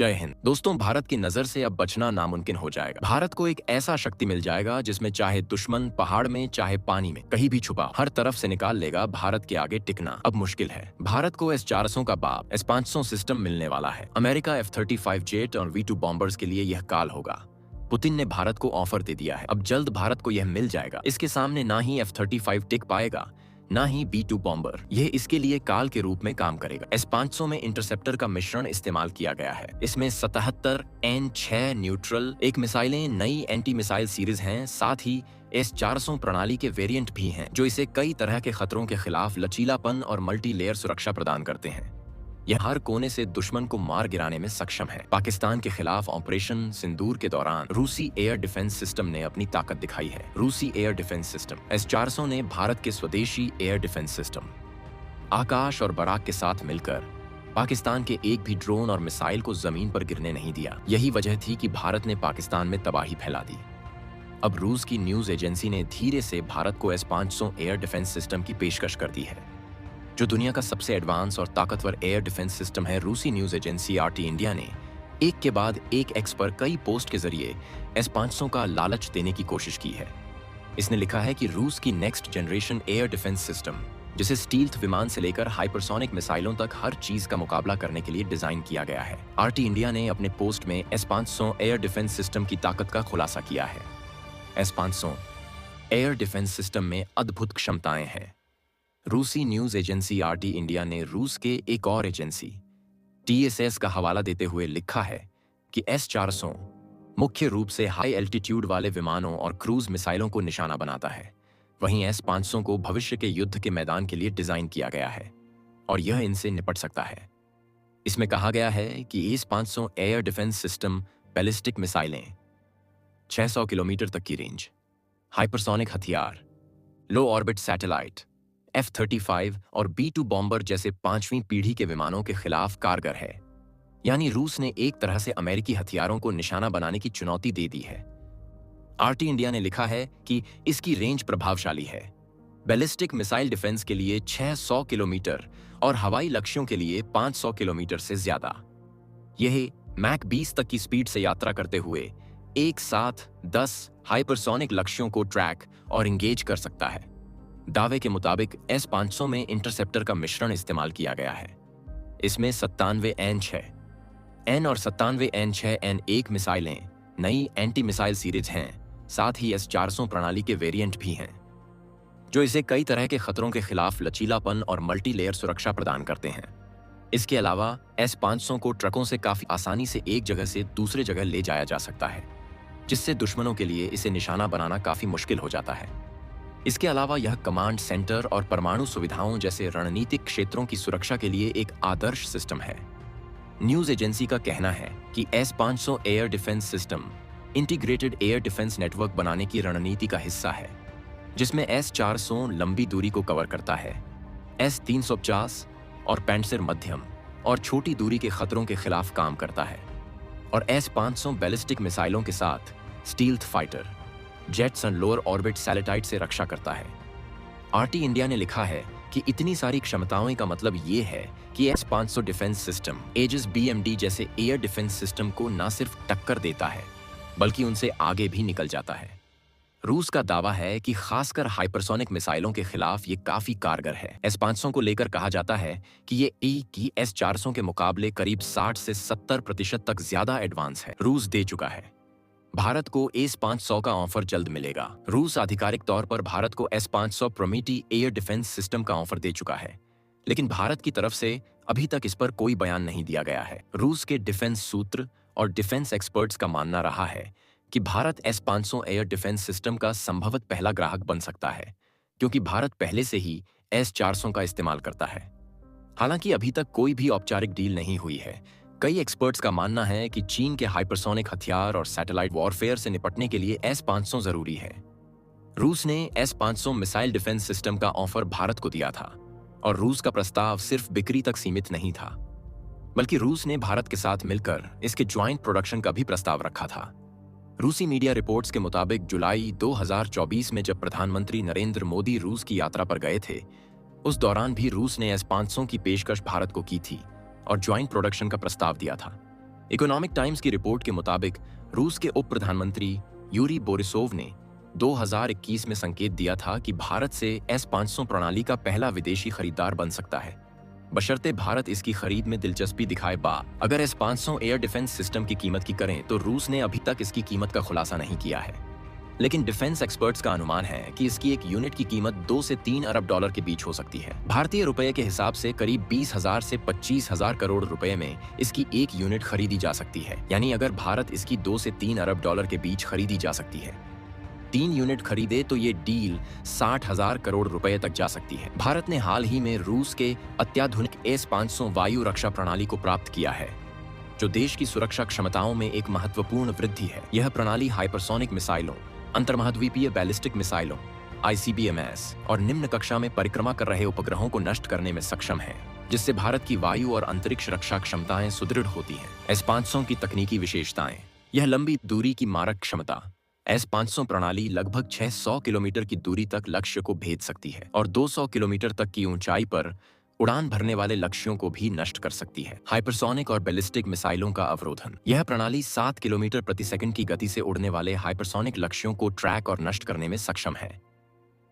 जय हिंद। दोस्तों, भारत की नजर से अब बचना नामुमकिन हो जाएगा। भारत को एक ऐसा शक्ति मिल जाएगा जिसमें चाहे दुश्मन पहाड़ में चाहे पानी में कहीं भी छुपा हर तरफ से निकाल लेगा। भारत के आगे टिकना अब मुश्किल है। भारत को S-400 का बाप S-500 सिस्टम मिलने वाला है। अमेरिका F-35 जेट और V-2 बॉम्बर्स के लिए यह काल होगा। पुतिन ने भारत को ऑफर दे दिया है। अब जल्द भारत को यह मिल जाएगा। इसके सामने ना ही F-35 टिक पाएगा, ना ही B-2 बॉम्बर। यह इसके लिए काल के रूप में काम करेगा। S-500 में इंटरसेप्टर का मिश्रण इस्तेमाल किया गया है। इसमें 77 N-6 न्यूट्रल एक मिसाइलें नई एंटी मिसाइल सीरीज हैं। साथ ही S-400 प्रणाली के वेरिएंट भी हैं जो इसे कई तरह के खतरों के खिलाफ लचीलापन और मल्टी लेयर सुरक्षा प्रदान करते हैं। यह हर कोने से दुश्मन को मार गिराने में सक्षम है। पाकिस्तान के खिलाफ ऑपरेशन सिंदूर के दौरान रूसी एयर डिफेंस सिस्टम ने अपनी ताकत दिखाई है। रूसी एयर डिफेंस सिस्टम S-400 ने भारत के स्वदेशी एयर डिफेंस सिस्टम आकाश और बराक के साथ मिलकर पाकिस्तान के एक भी ड्रोन और मिसाइल को जमीन पर गिरने नहीं दिया। यही वजह थी कि भारत ने पाकिस्तान में तबाही फैला दी। अब रूस की न्यूज एजेंसी ने धीरे से भारत को S-500 एयर डिफेंस सिस्टम की पेशकश कर दी है, जो दुनिया का सबसे एडवांस और ताकतवर एयर डिफेंस सिस्टम है। रूसी न्यूज एजेंसी RT इंडिया ने एक के बाद एक एक्स पर कई पोस्ट के जरिए S-500 का लालच देने की कोशिश की है। इसने लिखा है कि रूस की next generation air defence system, जिसे स्टील्थ विमान से लेकर हाइपरसोनिक मिसाइलों तक हर चीज का मुकाबला करने के लिए डिजाइन किया गया है। RT इंडिया ने अपने पोस्ट में S-500 एयर डिफेंस सिस्टम की ताकत का खुलासा किया है। S-500 एयर डिफेंस सिस्टम में अद्भुत क्षमताएं हैं। रूसी न्यूज एजेंसी RT इंडिया ने रूस के एक और एजेंसी TSS का हवाला देते हुए लिखा है कि S-400 मुख्य रूप से हाई एल्टीट्यूड वाले विमानों और क्रूज मिसाइलों को निशाना बनाता है। वहीं S-500 को भविष्य के युद्ध के मैदान के लिए डिजाइन किया गया है और यह इनसे निपट सकता है। इसमें कहा गया है कि S-500 air defence system ballistic मिसाइलें, 600 किलोमीटर तक की रेंज, हाइपरसोनिक हथियार, लो ऑर्बिट सैटेलाइट, F-35 और B-2 बॉम्बर जैसे 5वीं पीढ़ी के विमानों के खिलाफ कारगर है। यानी रूस ने एक तरह से अमेरिकी हथियारों को निशाना बनाने की चुनौती दे दी है। RT इंडिया ने लिखा है कि इसकी रेंज प्रभावशाली है। बैलिस्टिक मिसाइल डिफेंस के लिए 600 किलोमीटर और हवाई लक्ष्यों के लिए 500 किलोमीटर से ज्यादा। यह मैक 20 तक की स्पीड से यात्रा करते हुए एक साथ 10 हाइपरसोनिक लक्ष्यों को ट्रैक और इंगेज कर सकता है। दावे के मुताबिक S-500 में इंटरसेप्टर का मिश्रण इस्तेमाल किया गया है। इसमें 97 N-6 N और 97 N-6 N-1 मिसाइलें नई एंटी मिसाइल सीरीज हैं। साथ ही S-400 प्रणाली के वेरिएंट भी हैं जो इसे कई तरह के खतरों के खिलाफ लचीलापन और मल्टी लेयर सुरक्षा प्रदान करते हैं। इसके अलावा S-500 को ट्रकों से काफी आसानी से एक जगह से दूसरे जगह ले जाया जा सकता है, जिससे दुश्मनों के लिए इसे निशाना बनाना काफी मुश्किल हो जाता है। इसके अलावा यह कमांड सेंटर और परमाणु सुविधाओं जैसे रणनीतिक क्षेत्रों की सुरक्षा के लिए एक आदर्श सिस्टम है। न्यूज एजेंसी का कहना है कि S-500 air defence system integrated air defence network बनाने की रणनीति का हिस्सा है, जिसमें S-400 लंबी दूरी को कवर करता है, S-350 और पैंट्सर मध्यम और छोटी दूरी के खतरों के खिलाफ काम करता है, और S-500 बैलिस्टिक मिसाइलों के साथ स्टील्थ फाइटर जेट्स और लोअर ऑर्बिट सैटेलाइट से रक्षा करता है। RT इंडिया ने लिखा है कि इतनी सारी क्षमताओं का मतलब ये है कि S-500 defence system Aegis BMD जैसे एयर डिफेंस सिस्टम को न सिर्फ टक्कर देता है बल्कि उनसे आगे भी निकल जाता है। रूस का दावा है कि खासकर हाइपरसोनिक मिसाइलों के खिलाफ ये काफी कारगर है। S-500 को लेकर कहा जाता है कि ये S-400 के मुकाबले करीब 60 से 70% तक ज्यादा एडवांस है। रूस दे चुका है। भारत को S-500 का ऑफर जल्द मिलेगा। रूस आधिकारिक तौर पर भारत को S-500 प्रोमेटी एयर डिफेंस सिस्टम का ऑफर दे चुका है, लेकिन भारत की तरफ से अभी तक इस पर कोई बयान नहीं दिया गया है। रूस के डिफेंस सूत्र और डिफेंस एक्सपर्ट्स का मानना रहा है कि Bharat S-500 air defence system का संभवत पहला ग्राहक बन सकता है, क्योंकि भारत पहले से ही S-400 का इस्तेमाल करता है। हालांकि अभी तक कोई भी औपचारिक डील नहीं हुई है। कई एक्सपर्ट्स का मानना है कि चीन के हाइपरसोनिक हथियार और सैटेलाइट वॉरफेयर से निपटने के लिए S-500 जरूरी है। रूस ने S-500 मिसाइल डिफेंस सिस्टम का ऑफर भारत को दिया था, और रूस का प्रस्ताव सिर्फ बिक्री तक सीमित नहीं था, बल्कि रूस ने भारत के साथ मिलकर इसके ज्वाइंट प्रोडक्शन का भी प्रस्ताव रखा था। रूसी मीडिया रिपोर्ट्स के मुताबिक जुलाई 2024 में जब प्रधानमंत्री नरेंद्र मोदी रूस की यात्रा पर गए थे, उस दौरान भी रूस ने S-500 की पेशकश भारत को की थी और ज्वाइंट प्रोडक्शन का प्रस्ताव दिया था। इकोनॉमिक टाइम्स की रिपोर्ट के मुताबिक रूस के उप प्रधानमंत्री यूरी बोरिसोव ने 2021 में संकेत दिया था कि भारत से S-500 प्रणाली का पहला विदेशी खरीदार बन सकता है, बशर्ते भारत इसकी खरीद में दिलचस्पी दिखाए। अगर S-500 एयर डिफेंस सिस्टम की कीमत की करें तो रूस ने अभी तक इसकी कीमत का खुलासा नहीं किया है, लेकिन डिफेंस एक्सपर्ट्स का अनुमान है कि इसकी एक यूनिट की कीमत 2 से 3 अरब डॉलर के बीच हो सकती है। भारतीय रुपए के हिसाब से करीब 20,000 से 25,000 करोड़ रुपए में इसकी एक यूनिट खरीदी जा सकती है। यानी अगर भारत इसकी 2 से 3 अरब डॉलर के बीच खरीदी जा सकती है, 3 यूनिट खरीदे तो ये डील 60,000 करोड़ रुपए तक जा सकती है। भारत ने हाल ही में रूस के अत्याधुनिक S-500 वायु रक्षा प्रणाली को प्राप्त किया है, जो देश की सुरक्षा क्षमताओं में एक महत्वपूर्ण वृद्धि है। यह प्रणाली हाइपरसोनिक मिसाइलों, अंतर्महाद्वीपीय बैलिस्टिक मिसाइलों ICBMs और निम्न कक्षा में परिक्रमा कर रहे उपग्रहों को नष्ट करने में सक्षम है, जिससे भारत की वायु और अंतरिक्ष रक्षा क्षमताएं सुदृढ़ होती हैं। S-500 की तकनीकी विशेषताएं। यह लंबी दूरी की मारक क्षमता। S-500 प्रणाली लगभग 600 किलोमीटर की दूरी तक लक्ष्य को भेद सकती है और 200 किलोमीटर तक की ऊंचाई पर उड़ान भरने वाले लक्ष्यों को भी नष्ट कर सकती है। हाइपरसोनिक और बैलिस्टिक मिसाइलों का अवरोधन। यह प्रणाली 7 किलोमीटर प्रति सेकंड की गति से उड़ने वाले हाइपरसोनिक लक्ष्यों को ट्रैक और नष्ट करने में सक्षम है।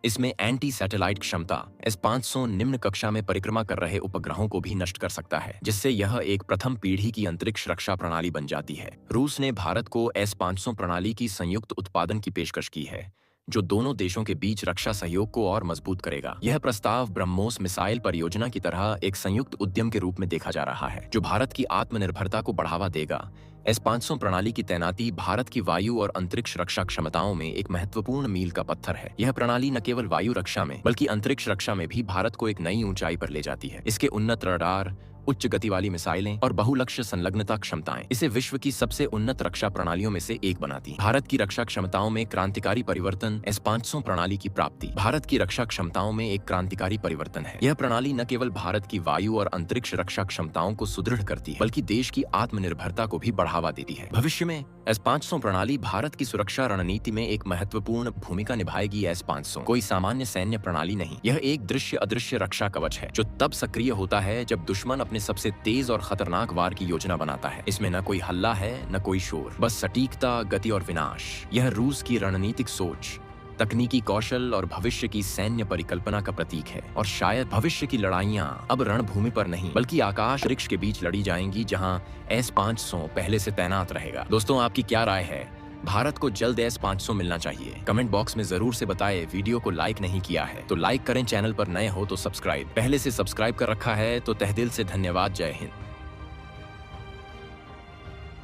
इसमें एंटी सैटेलाइट क्षमता। S-500 निम्न कक्षा में परिक्रमा कर रहे उपग्रहों को भी नष्ट कर सकता है, जिससे यह एक प्रथम पीढ़ी की अंतरिक्ष रक्षा प्रणाली बन जाती है। रूस ने भारत को S-500 प्रणाली की संयुक्त उत्पादन की पेशकश की है, जो दोनों देशों के बीच रक्षा सहयोग को और मजबूत करेगा। यह प्रस्ताव ब्रह्मोस मिसाइल परियोजना की तरह एक संयुक्त उद्यम के रूप में देखा जा रहा है, जो भारत की आत्मनिर्भरता को बढ़ावा देगा। S-500 प्रणाली की तैनाती भारत की वायु और अंतरिक्ष रक्षा क्षमताओं में एक महत्वपूर्ण मील का पत्थर है। यह प्रणाली न केवल वायु रक्षा में बल्कि अंतरिक्ष रक्षा में भी भारत को एक नई ऊंचाई पर ले जाती है। इसके उन्नत रडार, उच्च गति वाली मिसाइलें और बहुलक्ष्य संलग्नता क्षमताएं इसे विश्व की सबसे उन्नत रक्षा प्रणालियों में से एक बनाती हैं। भारत की रक्षा क्षमताओं में क्रांतिकारी परिवर्तन। S-500 प्रणाली की प्राप्ति भारत की रक्षा क्षमताओं में एक क्रांतिकारी परिवर्तन है। यह प्रणाली न केवल भारत की वायु और अंतरिक्ष रक्षा क्षमताओं को सुदृढ़ करती है, बल्कि देश की आत्मनिर्भरता को भी बढ़ावा देती है। भविष्य में S-500 प्रणाली भारत की सुरक्षा रणनीति में एक महत्वपूर्ण भूमिका निभाएगी। S-500 कोई सामान्य सैन्य प्रणाली नहीं, यह एक दृश्य अदृश्य रक्षा कवच है, जो तब सक्रिय होता है जब दुश्मन अपने सबसे तेज और खतरनाक वार की योजना बनाता है। इसमें न कोई हल्ला है, न कोई शोर, बस सटीकता, गति और विनाश। यह रूस की रणनीतिक सोच, तकनीकी कौशल और भविष्य की सैन्य परिकल्पना का प्रतीक है। और शायद भविष्य की लड़ाइयां अब रणभूमि पर नहीं बल्कि आकाश अंतरिक्ष के बीच लड़ी जाएंगी, जहां S-500 पहले से तैनात रहेगा। दोस्तों, आपकी क्या राय है? भारत को जल्द S-500 मिलना चाहिए? कमेंट बॉक्स में जरूर से बताएं। वीडियो को लाइक नहीं किया है तो लाइक करें, चैनल पर नए हो तो सब्सक्राइब, पहले से सब्सक्राइब कर रखा है तो तहे दिल से धन्यवाद। जय हिंद।